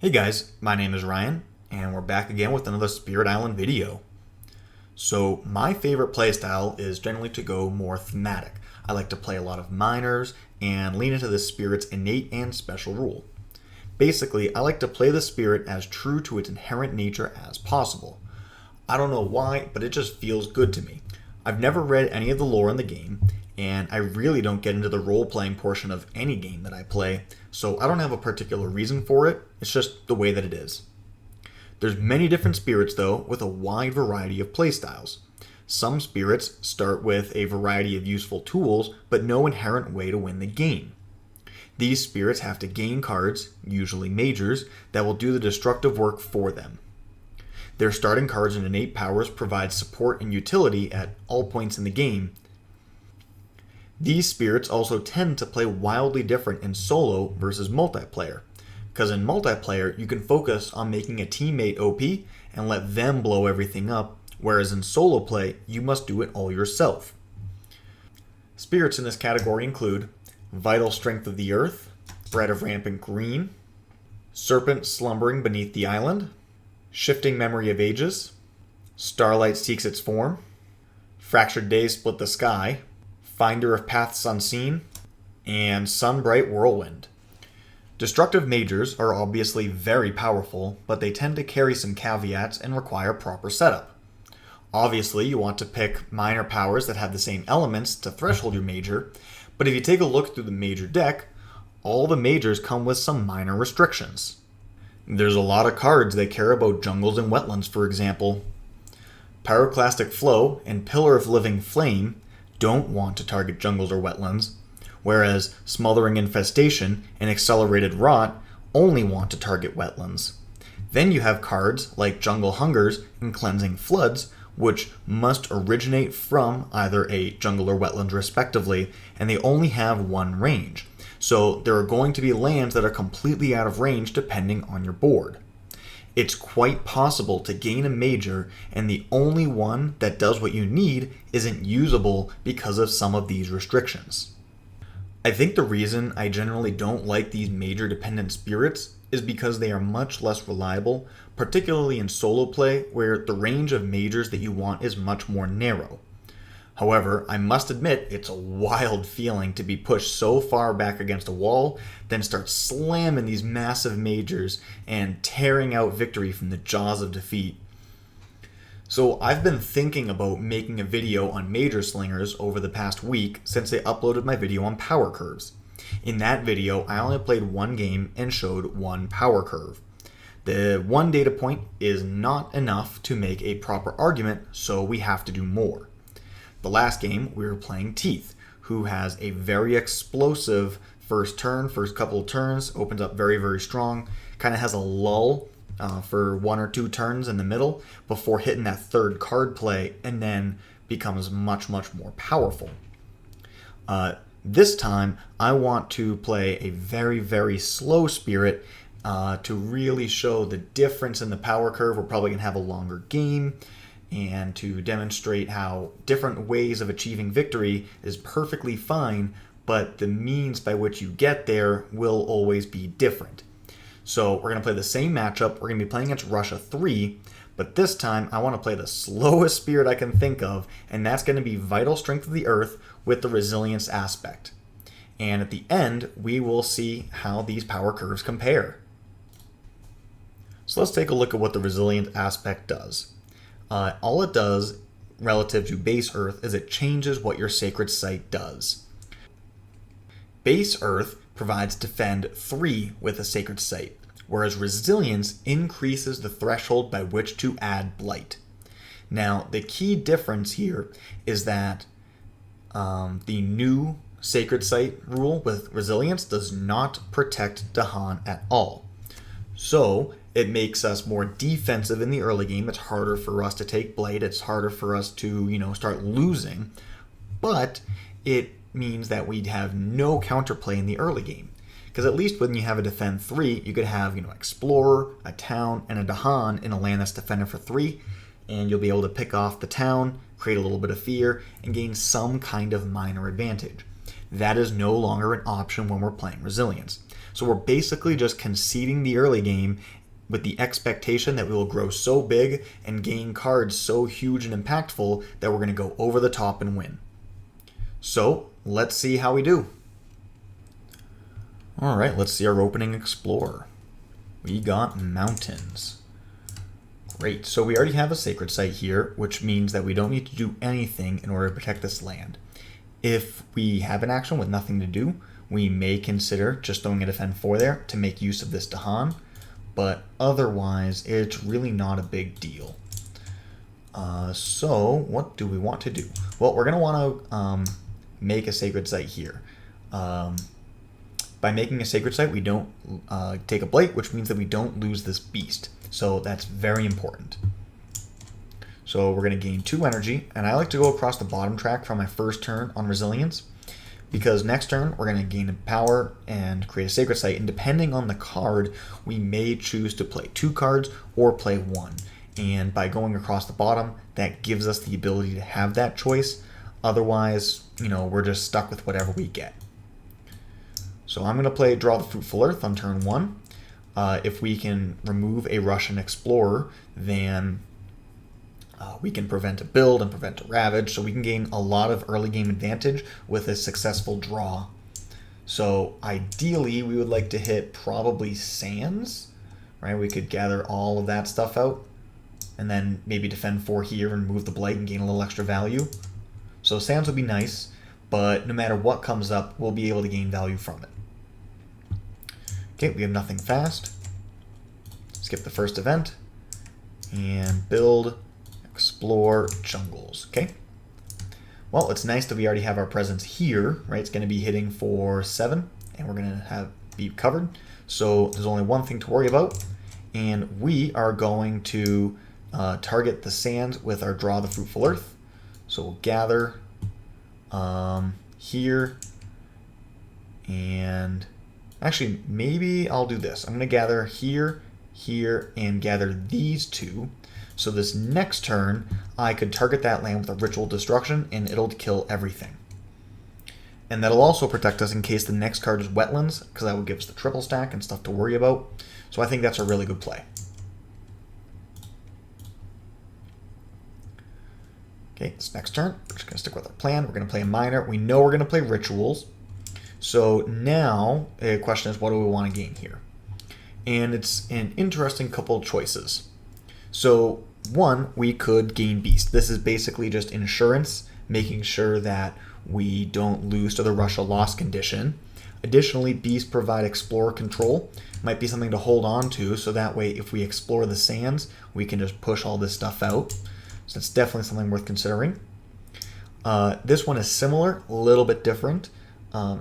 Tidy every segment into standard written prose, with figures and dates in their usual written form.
Hey guys, my name is Ryan, and we're back again with another Spirit Island video. So my favorite playstyle is generally to go more thematic. I like to play a lot of minors and lean into the spirit's innate and special rule. Basically, I like to play the spirit as true to its inherent nature as possible. I don't know why, but it just feels good to me. I've never read any of the lore in the game, and I really don't get into the role-playing portion of any game that I play, so I don't have a particular reason for it, it's just the way that it is. There's many different spirits though, with a wide variety of playstyles. Some spirits start with a variety of useful tools, but no inherent way to win the game. These spirits have to gain cards, usually majors, that will do the destructive work for them. Their starting cards and innate powers provide support and utility at all points in the game. These spirits also tend to play wildly different in solo versus multiplayer, because in multiplayer you can focus on making a teammate OP and let them blow everything up, whereas in solo play you must do it all yourself. Spirits in this category include Vital Strength of the Earth, Bread of Rampant Green, Serpent Slumbering Beneath the Island, Shifting Memory of Ages, Starlight Seeks Its Form, Fractured Days Split the Sky, Finder of Paths Unseen, and Sunbright Whirlwind. Destructive majors are obviously very powerful, but they tend to carry some caveats and require proper setup. Obviously, you want to pick minor powers that have the same elements to threshold your major, but if you take a look through the major deck, all the majors come with some minor restrictions. There's a lot of cards that care about jungles and wetlands, for example. Pyroclastic Flow and Pillar of Living Flame don't want to target jungles or wetlands, whereas Smothering Infestation and Accelerated Rot only want to target wetlands. Then you have cards like Jungle Hungers and Cleansing Floods, which must originate from either a jungle or wetland respectively, and they only have one range. So there are going to be lands that are completely out of range depending on your board. It's quite possible to gain a major and the only one that does what you need isn't usable because of some of these restrictions. I think the reason I generally don't like these major dependent spirits is because they are much less reliable, particularly in solo play where the range of majors that you want is much more narrow. However, I must admit it's a wild feeling to be pushed so far back against a wall, then start slamming these massive majors and tearing out victory from the jaws of defeat. So I've been thinking about making a video on major slingers over the past week since I uploaded my video on power curves. In that video, I only played one game and showed one power curve. The one data point is not enough to make a proper argument, so we have to do more. The last game, we were playing Teeth, who has a very explosive first couple of turns, opens up very, very strong, kind of has a lull for one or two turns in the middle before hitting that third card play, and then becomes much, much more powerful. This time, I want to play a very, very slow spirit to really show the difference in the power curve. We're probably going to have a longer game, and to demonstrate how different ways of achieving victory is perfectly fine, but the means by which you get there will always be different. So we're going to play the same matchup. We're going to be playing against Russia 3, but this time I want to play the slowest spirit I can think of, and that's going to be Vital Strength of the Earth with the Resilience aspect. And at the end, we will see how these power curves compare. So let's take a look at what the Resilient aspect does. All it does relative to Base Earth is it changes what your Sacred Site does. Base Earth provides Defend 3 with a Sacred Site, whereas Resilience increases the threshold by which to add Blight. Now, the key difference here is that the new Sacred Site rule with Resilience does not protect Dahan at all. So it makes us more defensive in the early game. It's harder for us to take Blight. It's harder for us to, start losing. But it means that we'd have no counterplay in the early game. Because at least when you have a Defend 3, you could have, Explorer, a town, and a Dahan in a land that's defended for 3. And you'll be able to pick off the town, create a little bit of fear, and gain some kind of minor advantage. That is no longer an option when we're playing Resilience. So we're basically just conceding the early game with the expectation that we will grow so big and gain cards so huge and impactful that we're going to go over the top and win. So let's see how we do. All right, let's see our opening Explorer. We got mountains. Great, so we already have a sacred site here, which means that we don't need to do anything in order to protect this land. If we have an action with nothing to do, we may consider just throwing a defend 4 there to make use of this Dahan, but otherwise it's really not a big deal. So what do we want to do? Well, we're going to want to make a sacred site here. By making a sacred site, we don't take a blight, which means that we don't lose this beast. So that's very important. So we're going to gain 2 energy, and I like to go across the bottom track for my first turn on resilience, because next turn we're going to gain power and create a sacred site, and depending on the card, we may choose to play 2 cards or play 1. And by going across the bottom, that gives us the ability to have that choice. Otherwise, we're just stuck with whatever we get. So I'm going to play Draw the Fruitful Earth on turn 1. If we can remove a Russian Explorer, then we can prevent a build and prevent a ravage, so we can gain a lot of early game advantage with a successful draw. So ideally, we would like to hit probably Sands, right? We could gather all of that stuff out, and then maybe defend 4 here and move the Blight and gain a little extra value. So Sands would be nice, but no matter what comes up, we'll be able to gain value from it. Okay, we have nothing fast. Skip the first event and build, explore jungles. Okay. Well, it's nice that we already have our presence here, right? It's going to be hitting for 7, and we're going to be covered. So there's only one thing to worry about, and we are going to target the sands with our Draw the Fruitful Earth. So we'll gather here, and actually, maybe I'll do this. I'm going to gather here, here, and gather these 2. So this next turn, I could target that land with a Ritual Destruction, and it'll kill everything. And that'll also protect us in case the next card is Wetlands, because that will give us the triple stack and stuff to worry about. So I think that's a really good play. Okay, this next turn, we're just going to stick with our plan. We're going to play a Miner. We know we're going to play Rituals. So now the question is, what do we want to gain here? And it's an interesting couple of choices. So one, we could gain Beast. This is basically just insurance, making sure that we don't lose to the Russia loss condition. Additionally, Beast provide Explorer control. Might be something to hold on to, so that way if we explore the sands, we can just push all this stuff out. So it's definitely something worth considering. This one is similar, a little bit different.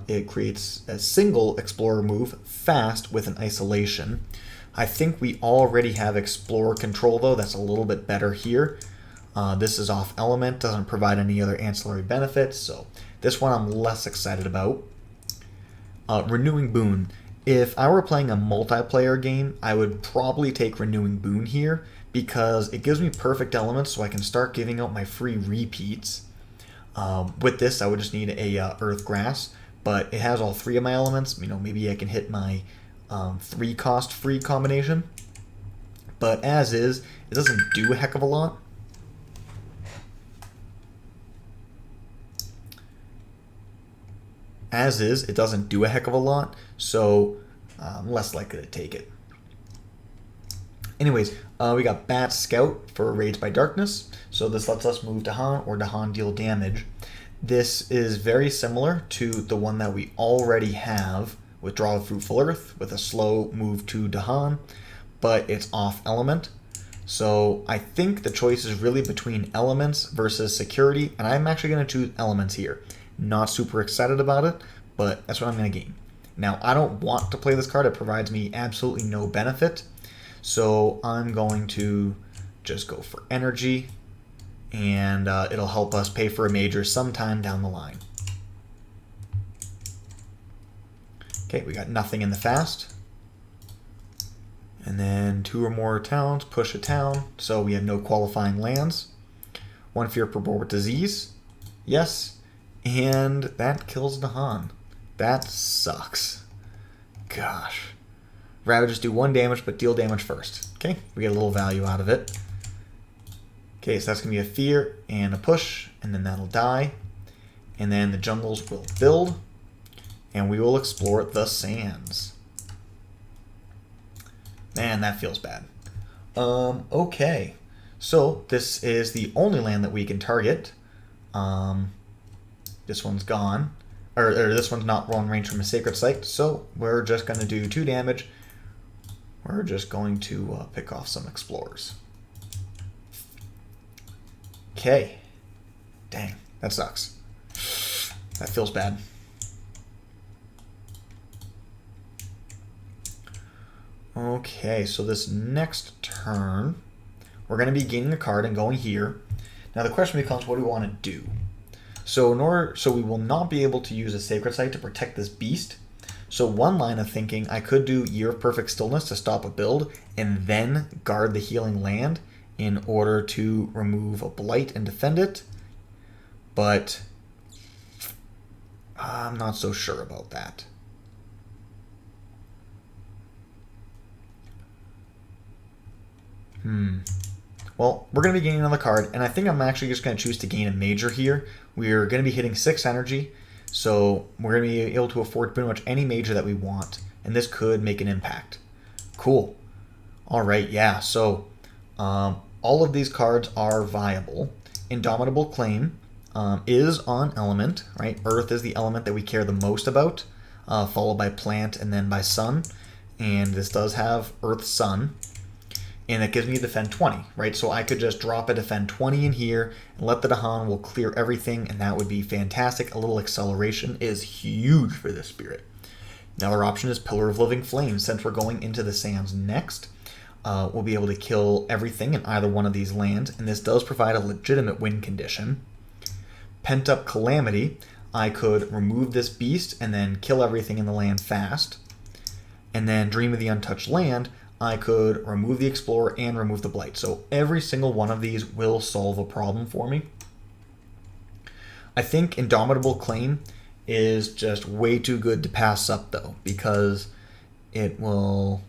It creates a single Explorer move fast with an isolation. I think we already have Explorer control, though. That's a little bit better here. This is off element, doesn't provide any other ancillary benefits, so this one I'm less excited about. Renewing Boon. If I were playing a multiplayer game, I would probably take Renewing Boon here because it gives me perfect elements so I can start giving out my free repeats. With this, I would just need a Earth Grass, but it has all 3 of my elements. Maybe I can hit my 3 cost free combination. But as is, it doesn't do a heck of a lot. As is, it doesn't do a heck of a lot, so I'm less likely to take it. Anyways, we got Bat Scout for Raids by Darkness, so this lets us move Dahan or Dahan deal damage. This is very similar to the one that we already have with Draw the Fruitful Earth with a slow move to Dahan, but it's off element. So I think the choice is really between elements versus security, and I'm actually going to choose elements here. Not super excited about it, but that's what I'm going to gain. Now, I don't want to play this card. It provides me absolutely no benefit, so I'm going to just go for energy, and it'll help us pay for a major sometime down the line. Okay, we got nothing in the fast. And then 2 or more towns, push a town, so we have no qualifying lands. 1 fear per board with disease. Yes. And that kills Dahan. That sucks. gosh. Ravages do 1 damage, but deal damage first. Okay, we get a little value out of it. Okay, so that's going to be a fear and a push, and then that'll die. And then the jungles will build, and we will explore the sands. Man, that feels bad. Okay. So this is the only land that we can target. This one's gone. Or this one's not wrong range from a sacred site, so we're just going to do 2 damage. We're just going to pick off some explorers. Okay. Dang, that sucks. That feels bad. Okay, so this next turn, we're going to be gaining a card and going here. Now the question becomes, what do we want to do? So we will not be able to use a sacred site to protect this beast. So one line of thinking, I could do Year of Perfect Stillness to stop a build and then guard the healing land in order to remove a blight and defend it. But I'm not so sure about that. Well, we're going to be gaining another card, and I think I'm actually just going to choose to gain a major here. We're going to be hitting 6 energy, so we're going to be able to afford pretty much any major that we want, and this could make an impact. Cool. All right, yeah, so all of these cards are viable. Indomitable Claim is on element, right? Earth is the element that we care the most about, followed by plant and then by sun, and this does have Earth Sun. And it gives me a defend 20, right? So I could just drop a defend 20 in here and let the Dahan will clear everything, and that would be fantastic. A little acceleration is huge for this spirit. Another option is Pillar of Living Flame. Since we're going into the sands next, we'll be able to kill everything in either one of these lands, and this does provide a legitimate win condition. Pent Up Calamity. I could remove this beast and then kill everything in the land fast. And then Dream of the Untouched Land. I could remove the Explorer and remove the Blight. So every single one of these will solve a problem for me. I think Indomitable Claim is just way too good to pass up, though, because it will...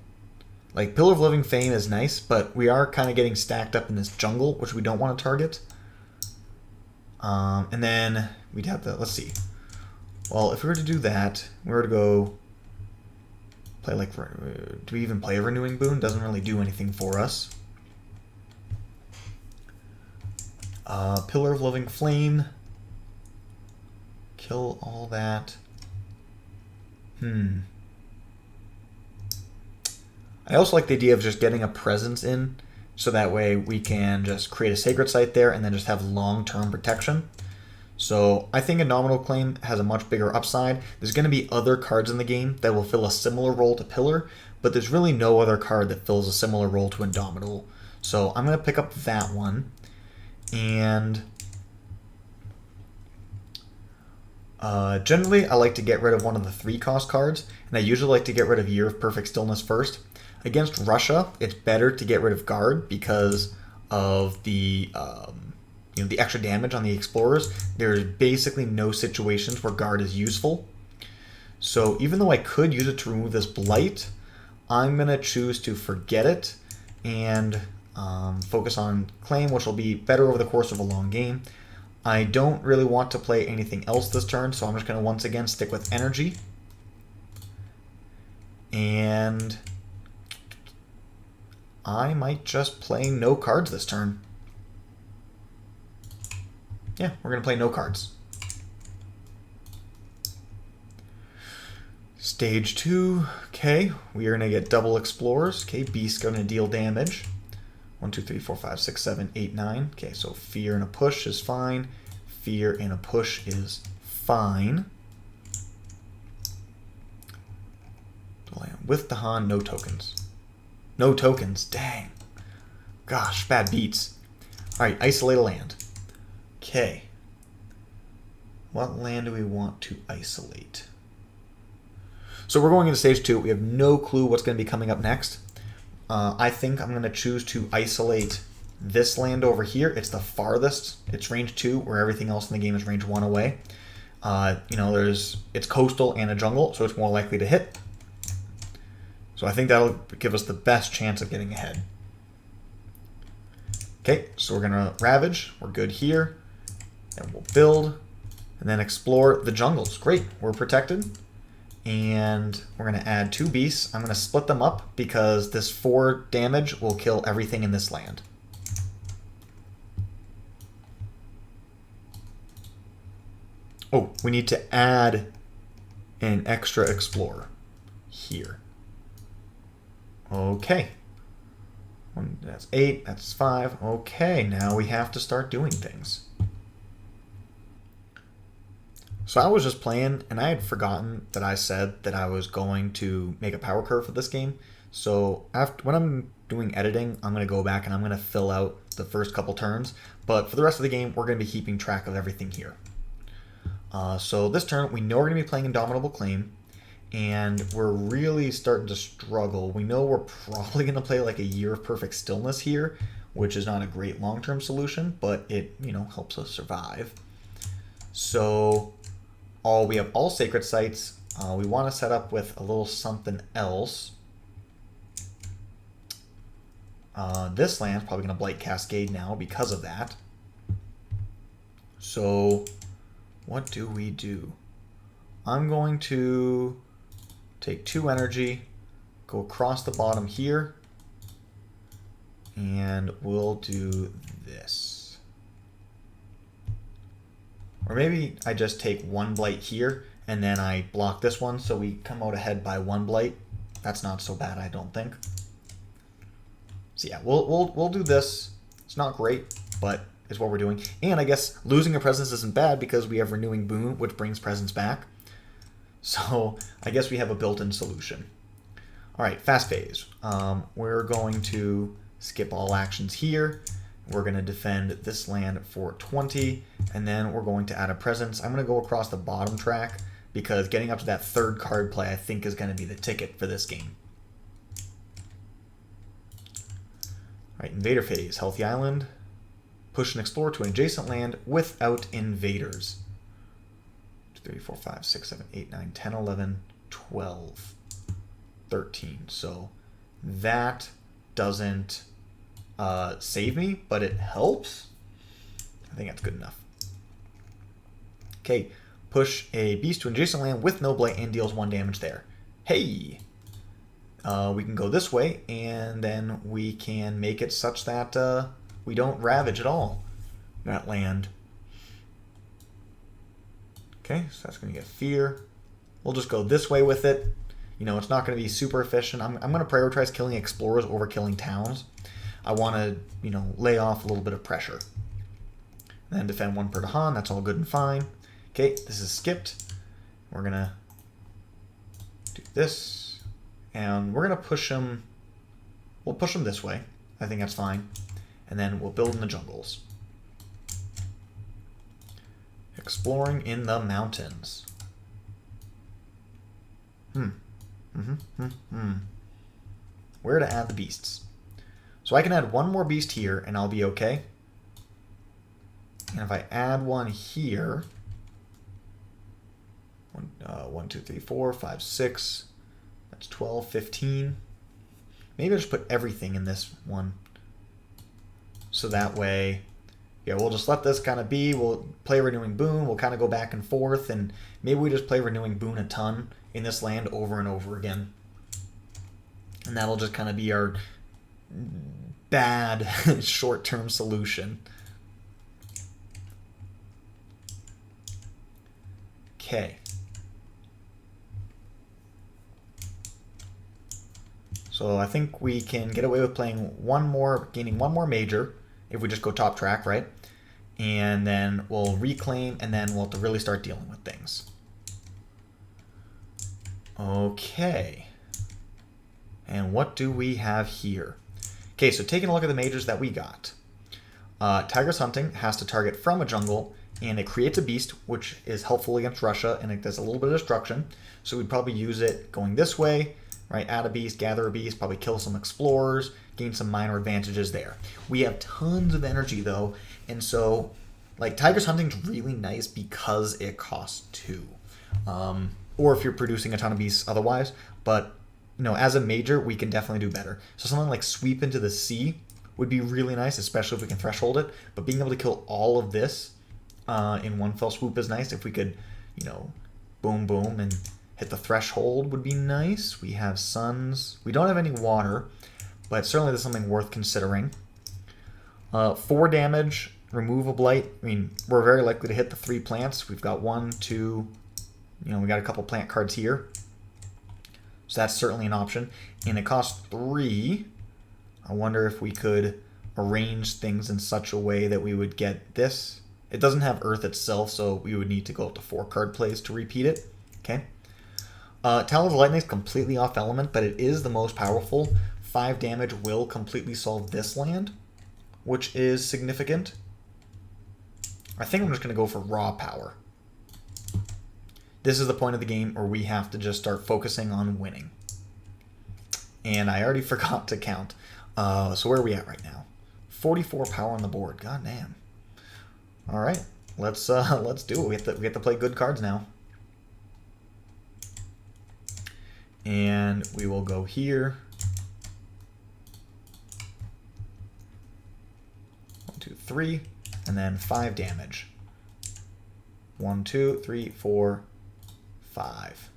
Like, Pillar of Living Fame is nice, but we are kind of getting stacked up in this jungle, which we don't want to target. And then we'd have to... Let's see. Well, if we were to do that, we were to go... Play like, do we even play a Renewing Boon? Doesn't really do anything for us. Pillar of Living Flame. Kill all that. I also like the idea of just getting a presence in, so that way we can just create a sacred site there and then just have long-term protection. So I think Indomitable Claim has a much bigger upside. There's going to be other cards in the game that will fill a similar role to Pillar, but there's really no other card that fills a similar role to Indomitable. So I'm going to pick up that one. And generally I like to get rid of one of the 3-cost cards, and I usually like to get rid of Year of Perfect Stillness first. Against Russia, it's better to get rid of Guard because of the... the extra damage on the Explorers. There's basically no situations where Guard is useful. So even though I could use it to remove this Blight, I'm going to choose to forget it and focus on Claim, which will be better over the course of a long game. I don't really want to play anything else this turn, so I'm just going to once again stick with Energy. And I might just play no cards this turn. Yeah, we're going to play no cards. Stage 2, okay, we are going to get double Explorers. Okay, Beast's going to deal damage. 1, 2, 3, 4, 5, 6, 7, 8, 9. Okay, so Fear and a Push is fine. Fear and a Push is fine. With Dahan, no tokens. No tokens, dang. Gosh, bad beats. Alright, isolate a land. Okay. What land do we want to isolate? So we're going into stage 2. We have no clue what's going to be coming up next. I think I'm going to choose to isolate this land over here. It's the farthest. It's range 2, where everything else in the game is range 1 away. It's coastal and a jungle, so it's more likely to hit. So I think that'll give us the best chance of getting ahead. Okay, so we're going to Ravage. We're good here. And we'll build. And then explore the jungles. Great, we're protected. And we're going to add 2 beasts. I'm going to split them up because this 4 damage will kill everything in this land. Oh, we need to add an extra explorer here. Okay. That's 8, that's 5. Okay, now we have to start doing things. So I was just playing, and I had forgotten that I said that I was going to make a power curve for this game. So when I'm doing editing, I'm going to go back and I'm going to fill out the first couple turns. But for the rest of the game, we're going to be keeping track of everything here. So this turn, we know we're going to be playing Indomitable Claim, and we're really starting to struggle. We know we're probably going to play like a Year of Perfect Stillness here, which is not a great long-term solution, but it, helps us survive. So we have all Sacred Sites. We want to set up with a little something else. This land's probably going to Blight Cascade now because of that. So what do we do? I'm going to take 2 energy, go across the bottom here, and we'll do this. Or maybe I just take 1 Blight here, and then I block this one, so we come out ahead by 1 Blight. That's not so bad, I don't think. So yeah, we'll do this. It's not great, but is what we're doing. And I guess losing a presence isn't bad because we have Renewing Boon, which brings presence back. So I guess we have a built-in solution. All right, fast phase. We're going to skip all actions here. We're going to defend this land for 20, and then we're going to add a presence. I'm going to go across the bottom track because getting up to that 3rd card play I think is going to be the ticket for this game. All right, Invader phase. Healthy Island. Push and explore to an adjacent land without invaders. 2, 3, 4, 5, 6, 7, 8, 9, 10, 11, 12, 13. So that doesn't save me, but it helps. I think that's good enough. Okay, push a beast to an adjacent land with no blight and deals 1 damage there. Hey! We can go this way, and then we can make it such that we don't ravage at all that land. Okay, so that's going to get fear. We'll just go this way with it. It's not going to be super efficient. I'm going to prioritize killing explorers over killing towns. I want to, lay off a little bit of pressure. And then defend 1 per Dahan. That's all good and fine. Okay, this is skipped. We're going to do this. And we're going to push them. We'll push them this way. I think that's fine. And then we'll build in the jungles. Exploring in the mountains. Where to add the beasts? So I can add 1 more beast here and I'll be okay. And if I add 1 here, 1, 2, 3, 4, 5, 6, that's 12, 15. Maybe I'll just put everything in this one. So that way, yeah, we'll just let this kind of be. We'll play Renewing Boon. We'll kind of go back and forth. And maybe we just play Renewing Boon a ton in this land over and over again. And that'll just kind of be our bad short-term solution. Okay. So I think we can get away with playing gaining one more major if we just go top track, right? And then we'll reclaim, and then we'll have to really start dealing with things. Okay. And what do we have here? Okay, so taking a look at the majors that we got. Tigress Hunting has to target from a jungle, and it creates a beast, which is helpful against Russia, and it does a little bit of destruction. So we'd probably use it going this way, right? Add a beast, gather a beast, probably kill some explorers, gain some minor advantages there. We have tons of energy, though, and so, like, Tigress Hunting's really nice because it costs 2. Or if you're producing a ton of beasts otherwise, but as a major, we can definitely do better. So something like Sweep into the Sea would be really nice, especially if we can threshold it. But being able to kill all of this in one fell swoop is nice. If we could, boom, boom, and hit the threshold would be nice. We have suns. We don't have any water, but certainly there's something worth considering. 4 damage, remove a blight. I mean, we're very likely to hit the 3 plants. We've got 1, 2, we got a couple plant cards here. So that's certainly an option. And it costs 3. I wonder if we could arrange things in such a way that we would get this. It doesn't have Earth itself, so we would need to go up to 4 card plays to repeat it. Okay. Talons of Lightning is completely off element, but it is the most powerful. 5 damage will completely solve this land, which is significant. I think I'm just going to go for raw power. This is the point of the game where we have to just start focusing on winning. And I already forgot to count. So where are we at right now? 44 power on the board. God damn. All right, let's do it. We have to play good cards now. And we will go here. 1, 2, 3, and then 5 damage. 1, 2, 3, 4, 5.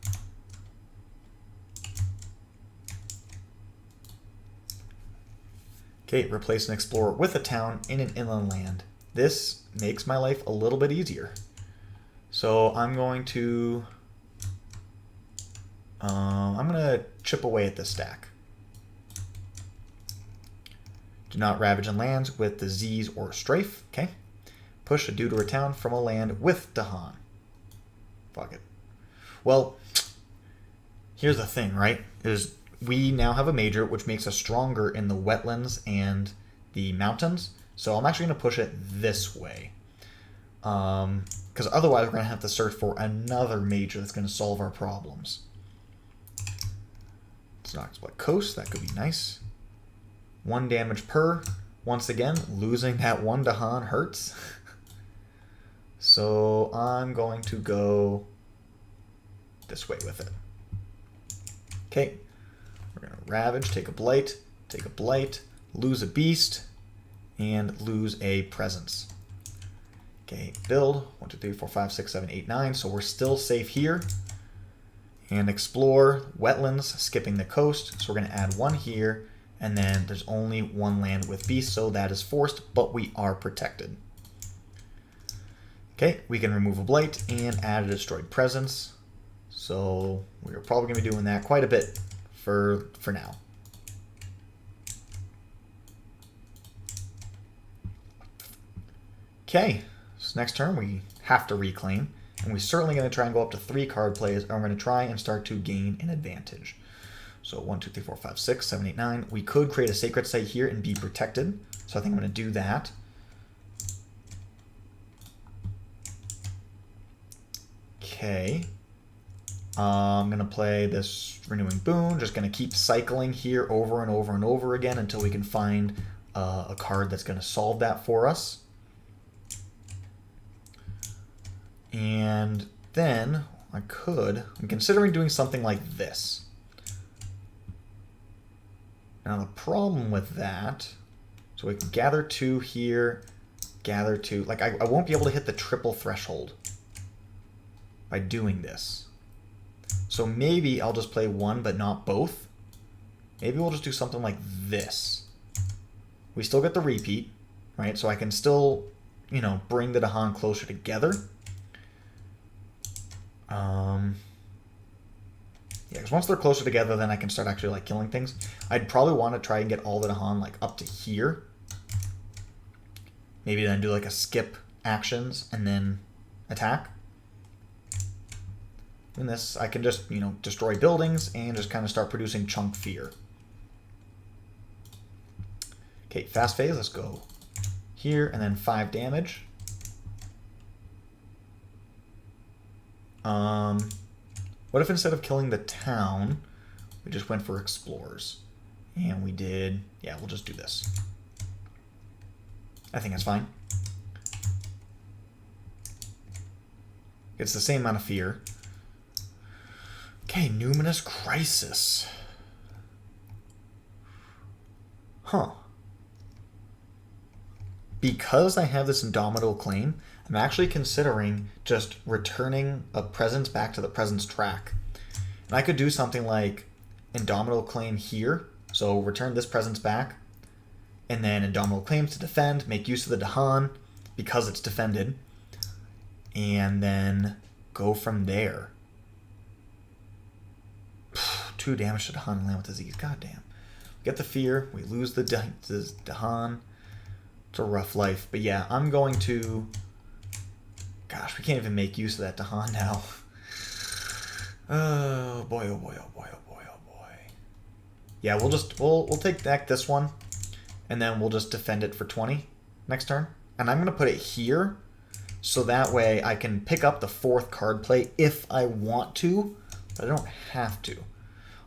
Okay, replace an explorer with a town in an inland land. This makes my life a little bit easier. So I'm going to chip away at this stack. Do not ravage in lands with the Z's or Strafe. Okay. Push a dude or a town from a land with Dahan. Fuck it. Well, here's the thing, right? Is we now have a major, which makes us stronger in the wetlands and the mountains. So I'm actually going to push it this way. Because otherwise we're going to have to search for another major that's going to solve our problems. It's not exploit coast. That could be nice. 1 damage per. Once again, losing that 1 Dahan hurts. So I'm going to go this way with it. Okay. We're going to ravage, take a blight, lose a beast, and lose a presence. Okay, build 1, 2, 3, 4, 5, 6, 7, 8, 9. So we're still safe here. And explore wetlands, skipping the coast. So we're going to add 1 here, and then there's only 1 land with beast, so that is forced, but we are protected. Okay, we can remove a blight and add a destroyed presence. So we're probably going to be doing that quite a bit for now. Okay, so next turn we have to reclaim, and we're certainly going to try and go up to 3 card plays, and we're going to try and start to gain an advantage. So 1, 2, 3, 4, 5, 6, 7, 8, 9. We could create a sacred site here and be protected, so I think I'm going to do that. Okay. I'm going to play this Renewing Boon, just going to keep cycling here over and over and over again until we can find a card that's going to solve that for us. And then I'm considering doing something like this. Now the problem with that, so we can gather 2 here, gather 2, like I won't be able to hit the triple threshold by doing this. So maybe I'll just play 1 but not both. Maybe we'll just do something like this. We still get the repeat, right? So I can still, bring the Dahan closer together. Yeah, because once they're closer together, then I can start actually killing things. I'd probably want to try and get all the Dahan up to here. Maybe then do a skip actions and then attack. In this, I can just, destroy buildings and just kind of start producing chunk fear. Okay, fast phase, let's go here, and then 5 damage. What if instead of killing the town, we just went for explorers? And we did, yeah, we'll just do this. I think that's fine. It's the same amount of fear. Okay, Numinous Crisis. Huh. Because I have this Indomitable Claim, I'm actually considering just returning a presence back to the presence track. And I could do something like Indomitable Claim here, so return this presence back, and then Indomitable Claims to defend, make use of the Dahan because it's defended, and then go from there. 2 damage to Dahan and land with disease. Goddamn. We get the fear, we lose the Dahan. It's a rough life. But yeah, I'm going to... Gosh, we can't even make use of that Dahan now. Oh boy, oh boy, oh boy, oh boy, oh boy. Yeah, we'll take back this one, and then we'll just defend it for 20 next turn. And I'm gonna put it here, so that way I can pick up the 4th card play if I want to, but I don't have to.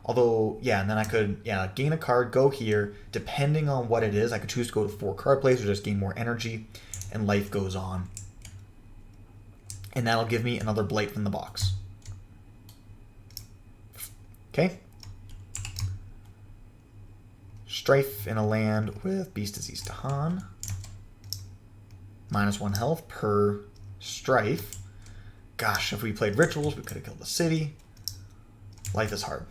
Although, yeah, and then I could, gain a card, go here. Depending on what it is, I could choose to go to 4 card plays or just gain more energy, and life goes on. And that'll give me another Blight from the box. Okay. Strife in a land with Beast Disease Dahan. -1 health per Strife. Gosh, if we played Rituals, we could have killed the city. Life is hard.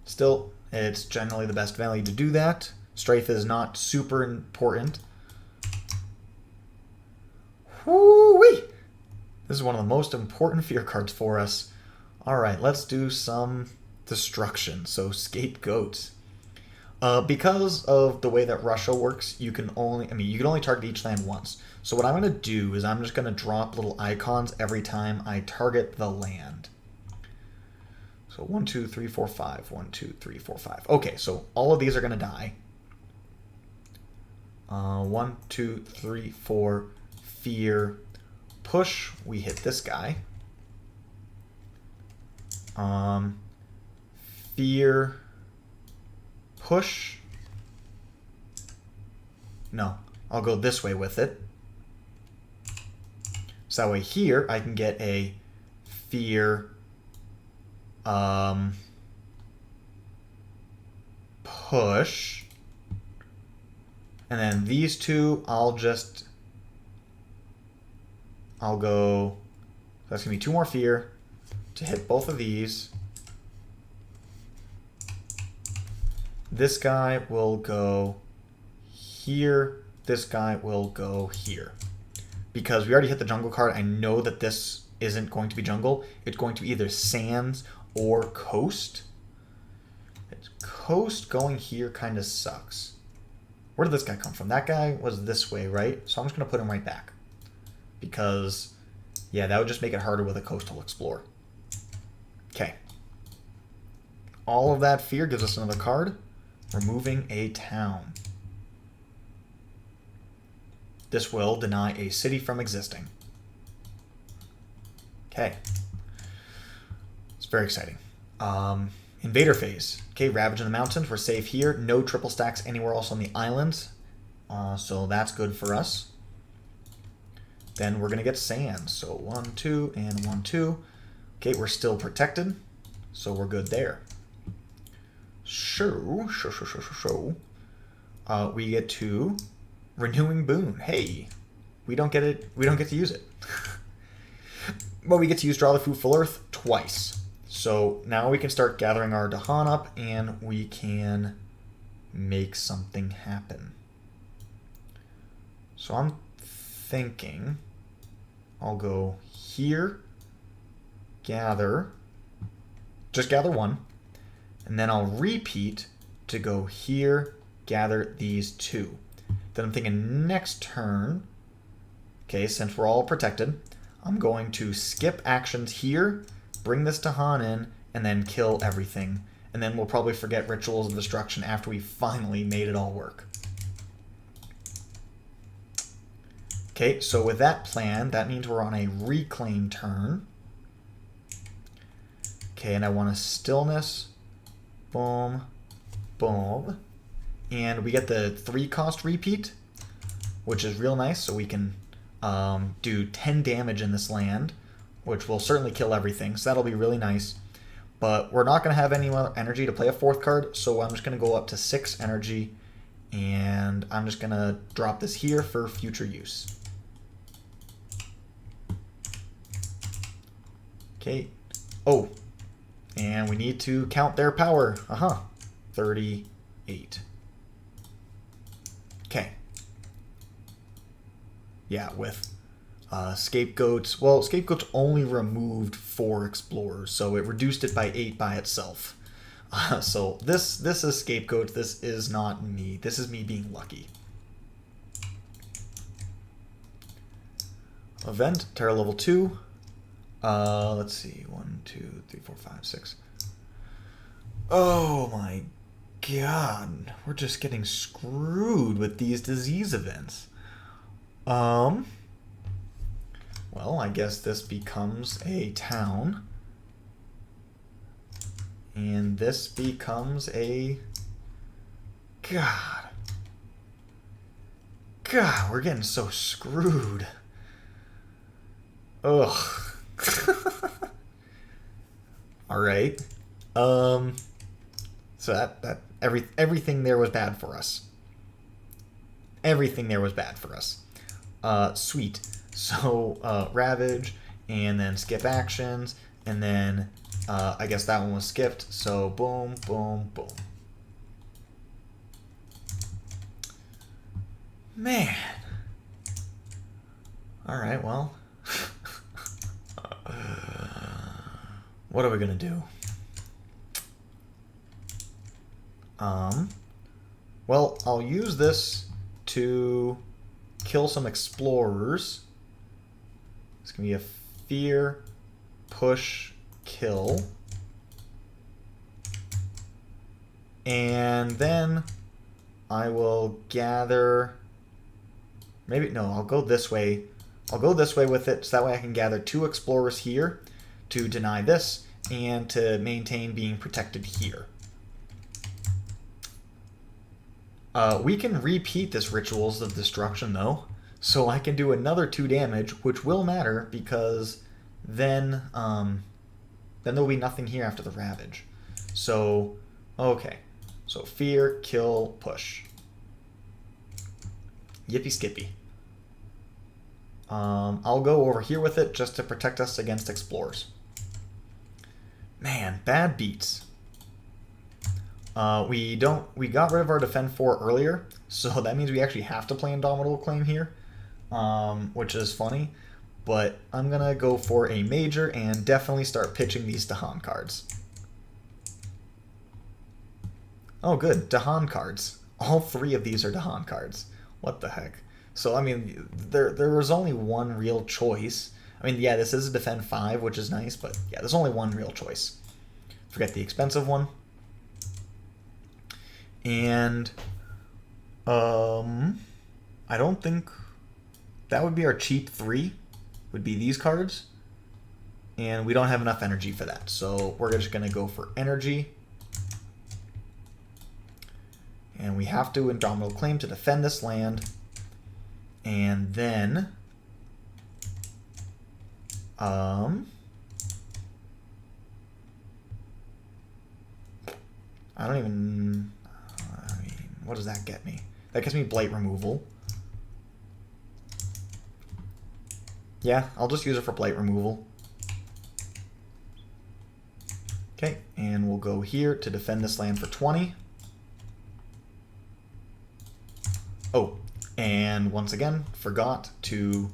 Still, it's generally the best value to do that. Strife is not super important. Whoo-wee! This is one of the most important fear cards for us. Alright, let's do some destruction. So, Scapegoat. Because of the way that Russia works, you can only target each land once. So what I'm going to do is I'm just going to drop little icons every time I target the land. So 1, 2, 3, 4, 5. 1, 2, 3, 4, 5. Okay, so all of these are going to die. 1, 2, 3, 4. Fear. Push. We hit this guy. Fear. Push. No, I'll go this way with it. So that way here I can get a fear push. And then these two I'll go, that's gonna be 2 more fear to hit both of these. This guy will go here. This guy will go here. Because we already hit the jungle card, I know that this isn't going to be jungle. It's going to be either sands or coast. Coast going here kind of sucks. Where did this guy come from? That guy was this way, right? So I'm just going to put him right back. Because, yeah, that would just make it harder with a coastal explorer. Okay. All of that fear gives us another card. Removing a town. This will deny a city from existing. Okay. It's very exciting. Invader phase. Okay, Ravage in the mountains. We're safe here. No triple stacks anywhere else on the island. So that's good for us. Then we're going to get sand. So 1, 2, and 1, 2. Okay, we're still protected. So we're good there. We get to Renewing Boon. Hey, we don't get it. We don't get to use it. But we get to use Draw the Fruitful Earth twice. So now we can start gathering our Dahan up and we can make something happen. So I'm thinking I'll go here, gather, just gather 1. And then I'll repeat to go here, gather these 2. Then I'm thinking next turn, okay, since we're all protected, I'm going to skip actions here, bring this Dahan in, and then kill everything. And then we'll probably forget Rituals of Destruction after we finally made it all work. Okay, so with that plan, that means we're on a reclaim turn. Okay, and I want a stillness. Boom, boom. And we get the 3-cost repeat, which is real nice. So we can do 10 damage in this land, which will certainly kill everything. So that'll be really nice. But we're not going to have any more energy to play a 4th card, so I'm just going to go up to 6 energy, and I'm just going to drop this here for future use. Okay. Oh, and we need to count their power. 38. Okay. Yeah, with Scapegoats. Well, Scapegoats only removed 4 explorers, so it reduced it by 8 by itself. So this is Scapegoat. This is not me. This is me being lucky. Event, Terra level 2. Let's see. 1, 2, 3, 4, 5, 6. Oh my god. We're just getting screwed with these disease events. Well, I guess this becomes a town. And this becomes a... God, we're getting so screwed. Ugh. Alright. So that everything there was bad for us. Everything there was bad for us. Sweet. So, Ravage, and then skip actions, and then I guess that one was skipped, so boom, boom, boom. Man. Alright, well. What are we gonna do? Well, I'll use this to kill some explorers. It's gonna be a fear, push, kill. And then I will gather... Maybe, no, I'll go this way. I'll go this way with it, so that way I can gather 2 explorers here to deny this and to maintain being protected here. We can repeat this Rituals of Destruction, though, so I can do another 2 damage, which will matter because then there'll be nothing here after the Ravage. So, okay. So, fear, kill, push. Yippee skippy. I'll go over here with it just to protect us against explorers. Man, bad beats. We got rid of our Defend 4 earlier, so that means we actually have to play Indomitable Claim here, which is funny. But I'm going to go for a major and definitely start pitching these Dahan cards. Oh, good. Dahan cards. All 3 of these are Dahan cards. What the heck? So, I mean, there was only one real choice. I mean, yeah, this is a Defend 5, which is nice, but yeah, there's only one real choice. Forget the expensive one. And, I don't think... That would be our cheap 3, would be these cards. And we don't have enough energy for that, so we're just going to go for energy. And we have to Indomitable Claim to defend this land. And then... I don't even... I mean, what does that get me? That gets me Blight removal. Yeah, I'll just use it for Blight removal. Okay, and we'll go here to defend this land for 20. Oh, and once again, forgot to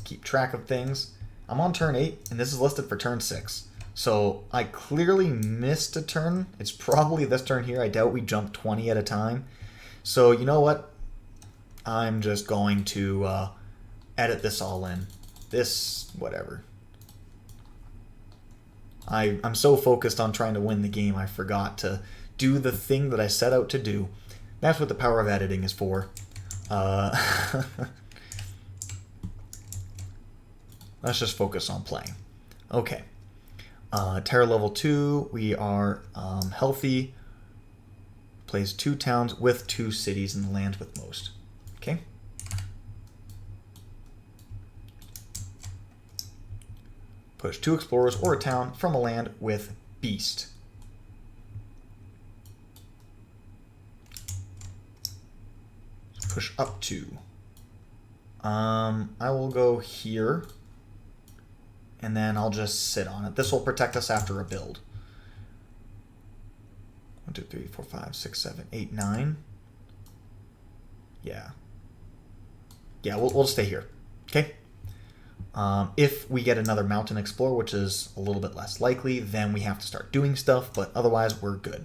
keep track of things. I'm on turn 8, and this is listed for turn 6. So I clearly missed a turn. It's probably this turn here. I doubt we jump 20 at a time. So you know what? I'm just going to edit this all in. This, whatever. I'm so focused on trying to win the game, I forgot to do the thing that I set out to do. That's what the power of editing is for. Let's just focus on playing. Okay. Terra level 2, we are healthy. Plays 2 towns with 2 cities in the land with most. Okay. Push 2 explorers or a town from a land with beast. Push up 2. I will go here, and then I'll just sit on it. This will protect us after a build. 1, 2, 3, 4, 5, 6, 7, 8, 9. Yeah. Yeah, we'll stay here. Okay? If we get another Mountain Explorer, which is a little bit less likely, then we have to start doing stuff, but otherwise we're good.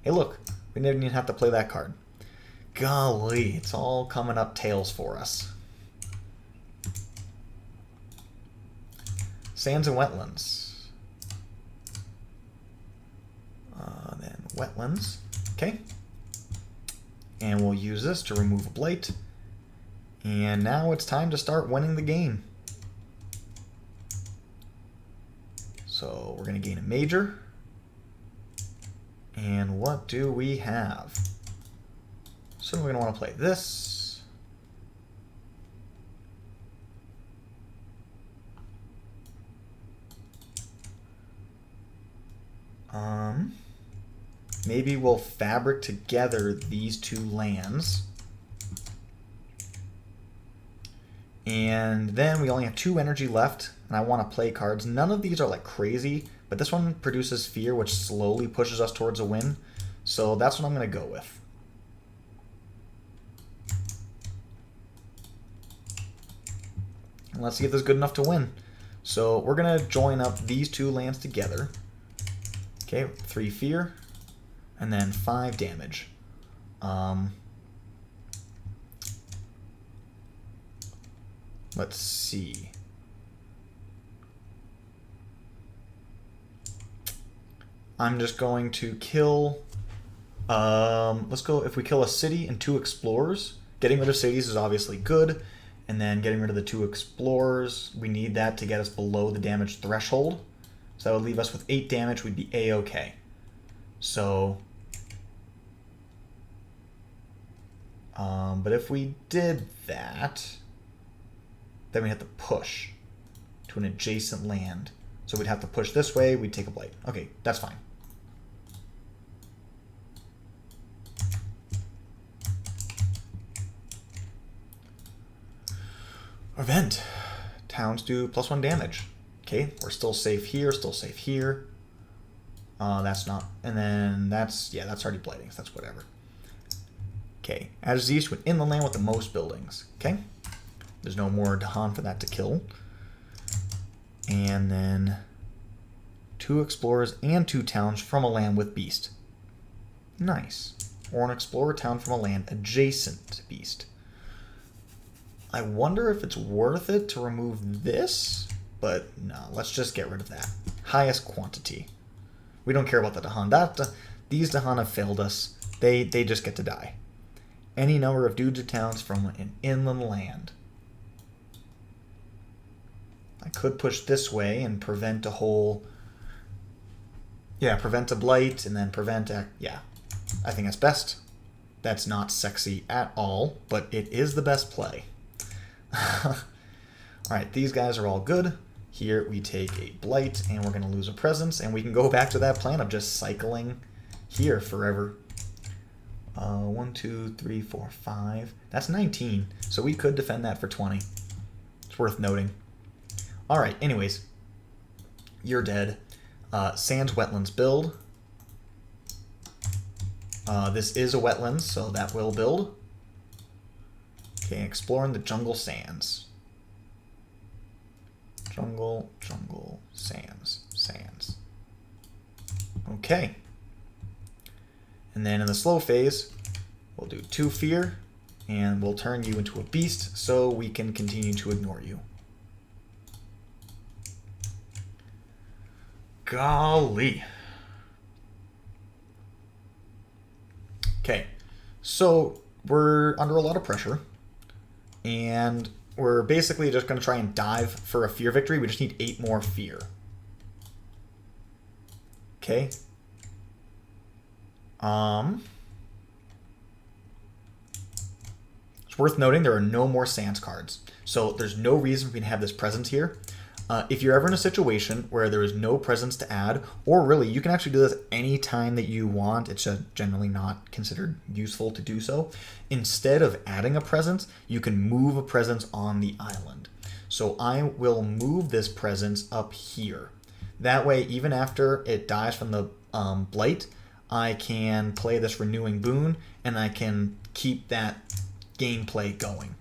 Hey, look. We didn't even have to play that card. Golly, it's all coming up tails for us. Sands and wetlands. Then wetlands. Okay. And we'll use this to remove a blight. And now it's time to start winning the game. So we're going to gain a major. And what do we have? So we're going to want to play this. Maybe we'll fabric together these 2 lands. And then we only have 2 energy left, and I want to play cards. None of these are like crazy, but this one produces fear, which slowly pushes us towards a win. So that's what I'm going to go with. And let's see if this is good enough to win. So we're going to join up these 2 lands together. Okay, 3 fear, and then 5 damage. Let's see. I'm just going to kill... let's go, if we kill a city and 2 explorers, getting rid of cities is obviously good, and then getting rid of the 2 explorers, we need that to get us below the damage threshold. So that would leave us with 8 damage, we'd be A-okay. So... but if we did that, then we have to push to an adjacent land. So we'd have to push this way, we'd take a blight. Okay, that's fine. Event. Towns do +1 damage. Okay, we're still safe here, still safe here. That's not, and then that's, yeah, that's already blighting, so that's whatever. Okay, as east went in the land with the most buildings. Okay, there's no more Dahan for that to kill. And then 2 explorers and 2 towns from a land with beast. Nice. Or an explorer town from a land adjacent to beast. I wonder if it's worth it to remove this, but no, let's just get rid of that. Highest quantity. We don't care about the Dahan. These Dahan have failed us. They just get to die. Any number of dudes or towns from an inland land. I could push this way and prevent a whole... Yeah, prevent a blight and then prevent a... Yeah, I think that's best. That's not sexy at all, but it is the best play. Alright, these guys are all good. Here we take a blight and we're going to lose a presence, and we can go back to that plan of just cycling here forever. 1, 2, 3, 4, 5. That's 19, so we could defend that for 20. It's worth noting. Alright, anyways. You're dead. Sands Wetlands build. This is a wetlands, so that will build. Okay, exploring the jungle sands. Jungle, sands, sands. Okay. And then in the slow phase, we'll do 2 fear, and we'll turn you into a beast so we can continue to ignore you. Golly. Okay, so we're under a lot of pressure, and we're basically just going to try and dive for a fear victory. We just need 8 more fear. Okay. It's worth noting there are no more sands cards. So there's no reason we can have this present here. If you're ever in a situation where there is no presence to add, or really, you can actually do this any time that you want, it's just generally not considered useful to do so. Instead of adding a presence, you can move a presence on the island. So I will move this presence up here. That way, even after it dies from the blight, I can play this renewing boon, and I can keep that gameplay going.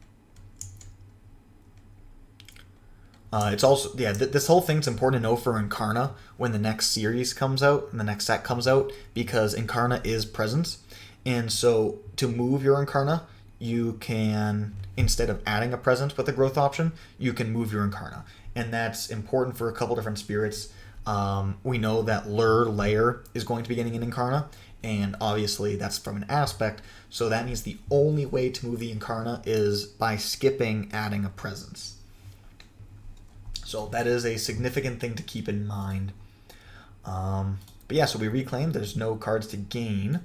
It's also, yeah, this whole thing's important to know for Incarna when the next series comes out and the next set comes out, because Incarna is presence. And so to move your Incarna, you can, instead of adding a presence with the growth option, you can move your Incarna. And that's important for a couple different spirits. We know that Lure Lair is going to be getting an Incarna, and obviously that's from an aspect, so that means the only way to move the Incarna is by skipping adding a presence. So that is a significant thing to keep in mind. But yeah, so we reclaim. There's no cards to gain.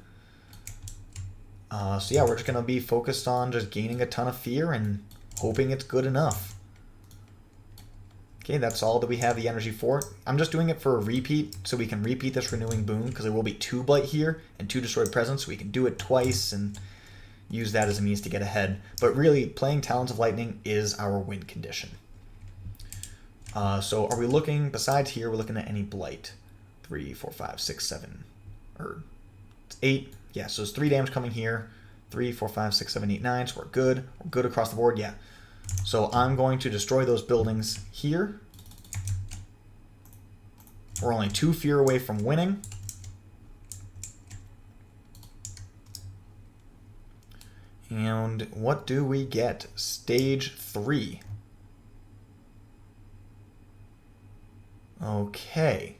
So yeah, we're just going to be focused on just gaining a ton of fear and hoping it's good enough. Okay, that's all that we have the energy for. I'm just doing it for a repeat, so we can repeat this renewing boon, because there will be 2 blight here and 2 destroyed presence, so we can do it twice and use that as a means to get ahead. But really, playing Talons of Lightning is our win condition. So are we looking, besides here, we're looking at any blight? 3, 4, 5, 6, 7, or 8. Yeah, so there's 3 damage coming here. 3, 4, 5, 6, 7, 8, 9. So we're good. We're good across the board. Yeah. So I'm going to destroy those buildings here. We're only 2 fear away from winning. And what do we get? Stage 3. Okay.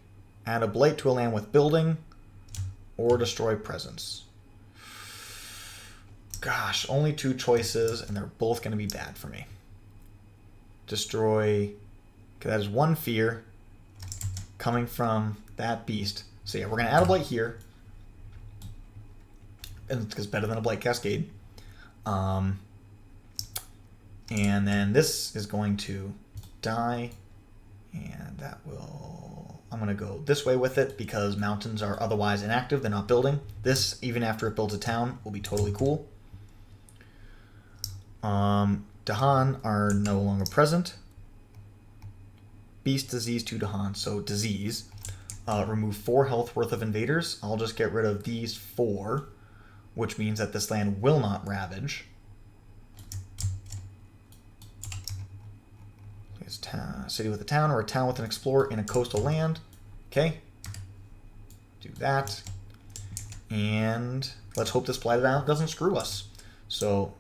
Add a blight to a land with building or destroy presence. Gosh, only 2 choices, and they're both going to be bad for me. Destroy. Okay, that is 1 fear coming from that beast. So yeah, we're going to add a blight here. And it's better than a blight cascade. And then this is going to die. And that will, I'm going to go this way with it because mountains are otherwise inactive. They're not building. This, even after it builds a town, will be totally cool. Dahan are no longer present. Beast, disease, 2 Dahan. So disease. Remove 4 health worth of invaders. I'll just get rid of these 4, which means that this land will not ravage. City with a town or a town with an explorer in a coastal land. Okay. Do that. And let's hope this blighted island doesn't screw us. So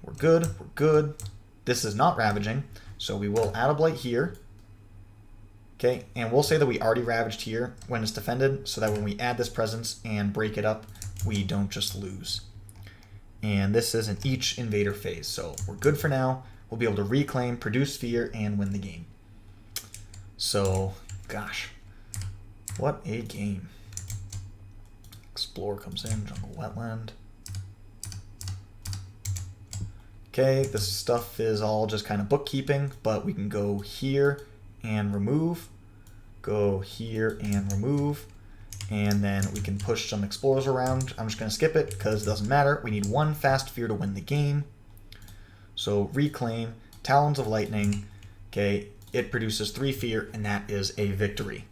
we're good. We're good. This is not ravaging. So we will add a blight here. Okay. And we'll say that we already ravaged here when it's defended, so that when we add this presence and break it up, we don't just lose. And this is in each invader phase. So we're good for now. We'll be able to reclaim, produce fear, and win the game. So, gosh, what a game. Explorer comes in, jungle wetland. Okay, this stuff is all just kind of bookkeeping, but we can go here and remove, go here and remove, and then we can push some explorers around. I'm just going to skip it because it doesn't matter. We need 1 fast fear to win the game. So reclaim, Talons of Lightning, okay, it produces 3 fear, and that is a victory.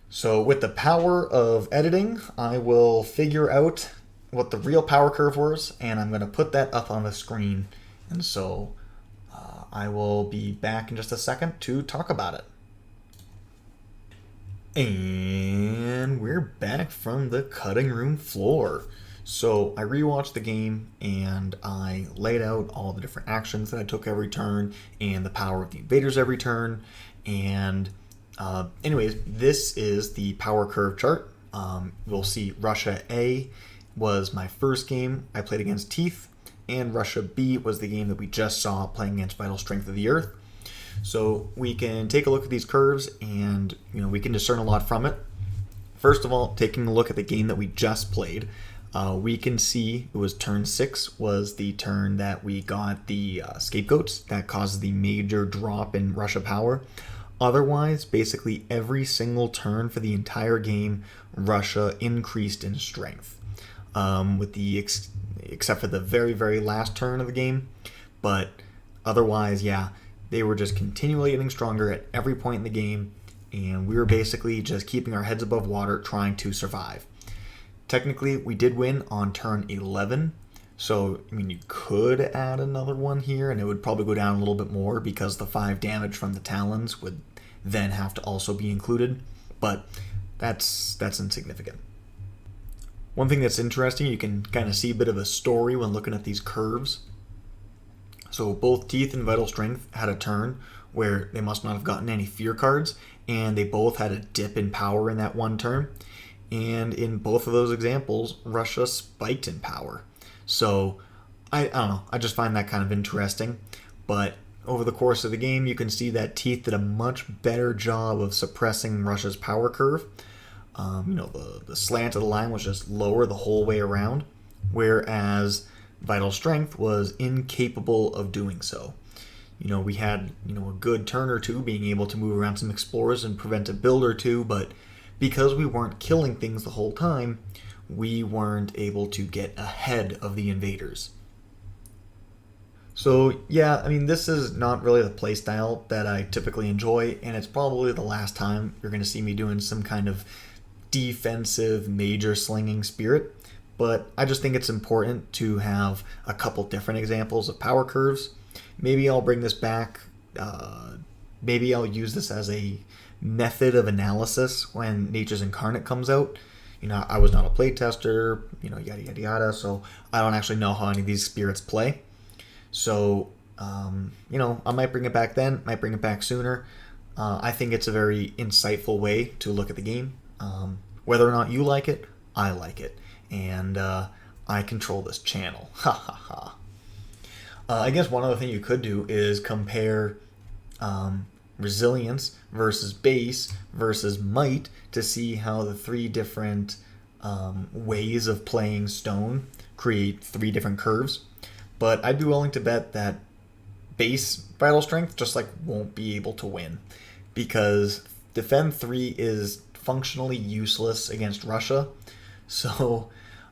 So with the power of editing, I will figure out what the real power curve was, and I'm going to put that up on the screen. And so I will be back in just a second to talk about it. And we're back from the cutting room floor. So I rewatched the game and I laid out all the different actions that I took every turn and the power of the invaders every turn. And anyways, this is the power curve chart. We'll see Russia A was my first game I played against Teeth, and Russia B was the game that we just saw playing against Vital Strength of the Earth. So we can take a look at these curves and we can discern a lot from it. First of all, taking a look at the game that we just played. We can see it was turn 6 was the turn that we got the scapegoats that caused the major drop in Russia power. Otherwise, basically every single turn for the entire game, Russia increased in strength, with the except for the very, very last turn of the game. But otherwise, yeah, they were just continually getting stronger at every point in the game, and we were basically just keeping our heads above water trying to survive. Technically, we did win on turn 11, so I mean you could add another one here, and it would probably go down a little bit more because the 5 damage from the Talons would then have to also be included, but that's insignificant. One thing that's interesting, you can kind of see a bit of a story when looking at these curves. So both Teeth and Vital Strength had a turn where they must not have gotten any fear cards, and they both had a dip in power in that one turn. And in both of those examples, Russia spiked in power. So I don't know, I just find that kind of interesting. But over the course of the game, you can see that Teeth did a much better job of suppressing Russia's power curve. The slant of the line was just lower the whole way around, whereas Vital Strength was incapable of doing so. We had a good turn or two being able to move around some explorers and prevent a build or two, but because we weren't killing things the whole time, we weren't able to get ahead of the invaders. So yeah, I mean, this is not really the playstyle that I typically enjoy, and it's probably the last time you're going to see me doing some kind of defensive major slinging spirit, but I just think it's important to have a couple different examples of power curves. Maybe I'll bring this back, maybe I'll use this as a method of analysis when Nature's Incarnate comes out. I was not a playtester, yada yada yada, so I don't actually know how any of these spirits play. So, I might bring it back then, might bring it back sooner. I think it's a very insightful way to look at the game. Whether or not you like it, I like it. And I control this channel. Ha ha ha. I guess one other thing you could do is compare resilience versus base versus might to see how the 3 different ways of playing stone create 3 different curves. But I'd be willing to bet that base Vital Strength just won't be able to win, because Defend 3 is functionally useless against Russia. So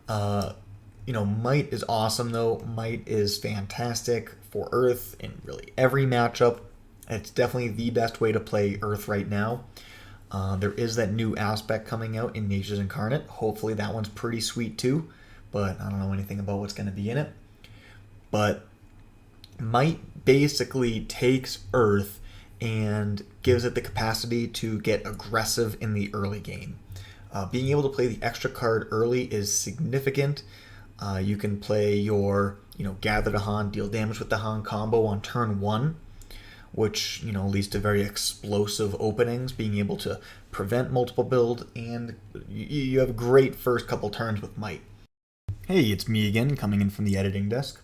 Might is awesome, though. Might is fantastic for Earth in really every matchup. It's definitely the best way to play Earth right now. There is that new aspect coming out in Nature's Incarnate. Hopefully that one's pretty sweet too, but I don't know anything about what's going to be in it. But Might basically takes Earth and gives it the capacity to get aggressive in the early game. Being able to play the extra card early is significant. You can play your, Gather the Han, deal damage with the Han combo on turn 1, which, leads to very explosive openings, being able to prevent multiple build, and you have a great first couple turns with Might. Hey, it's me again, coming in from the editing desk.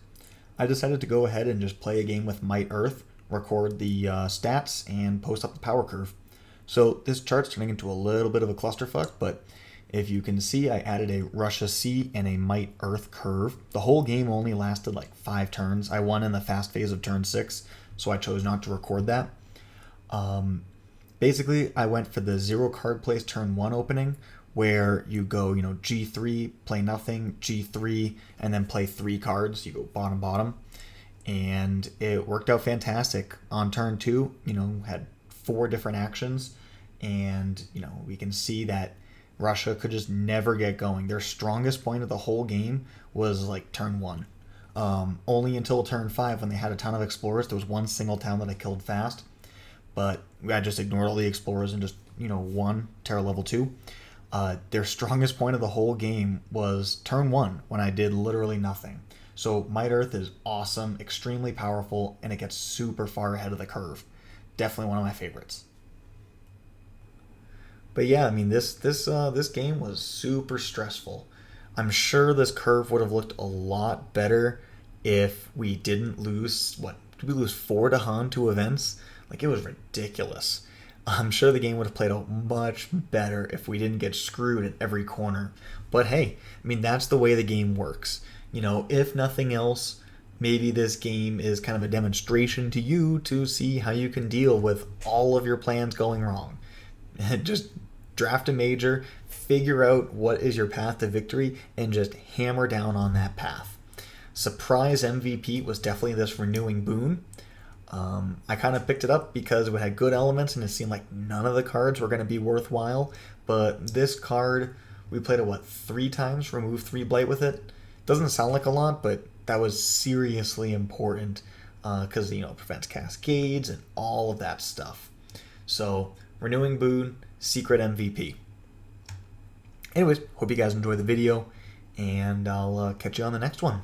I decided to go ahead and just play a game with Might Earth, record the stats, and post up the power curve. So this chart's turning into a little bit of a clusterfuck, but if you can see, I added a Russia Sea and a Might Earth curve. The whole game only lasted 5 turns. I won in the fast phase of turn 6, so I chose not to record that. Basically, I went for the 0 card plays turn 1 opening, where you go, G3, play nothing, G3, and then play 3 cards. You go bottom, bottom. And it worked out fantastic. On turn 2, had 4 different actions. And, we can see that Russia could just never get going. Their strongest point of the whole game was turn 1. Only until turn 5, when they had a ton of explorers, there was one single town that I killed fast. But I just ignored all the explorers and just, won Terra level 2. Their strongest point of the whole game was turn 1, when I did literally nothing. So Might Earth is awesome, extremely powerful, and it gets super far ahead of the curve. Definitely one of my favorites. But yeah, I mean, this game was super stressful. I'm sure this curve would have looked a lot better if we didn't lose, did we lose 4 to Han to events? It was ridiculous. I'm sure the game would have played out much better if we didn't get screwed at every corner. But hey, I mean, that's the way the game works. You know, if nothing else, maybe this game is kind of a demonstration to you to see how you can deal with all of your plans going wrong. Just draft a major, figure out what is your path to victory, and just hammer down on that path. Surprise MVP was definitely this renewing boon. I kind of picked it up because it had good elements and it seemed like none of the cards were going to be worthwhile. But this card, we played it, 3 times, remove 3 Blight with it. Doesn't sound like a lot, but that was seriously important because, it prevents cascades and all of that stuff. So, renewing boon, secret MVP. Anyways, hope you guys enjoyed the video, and I'll catch you on the next one.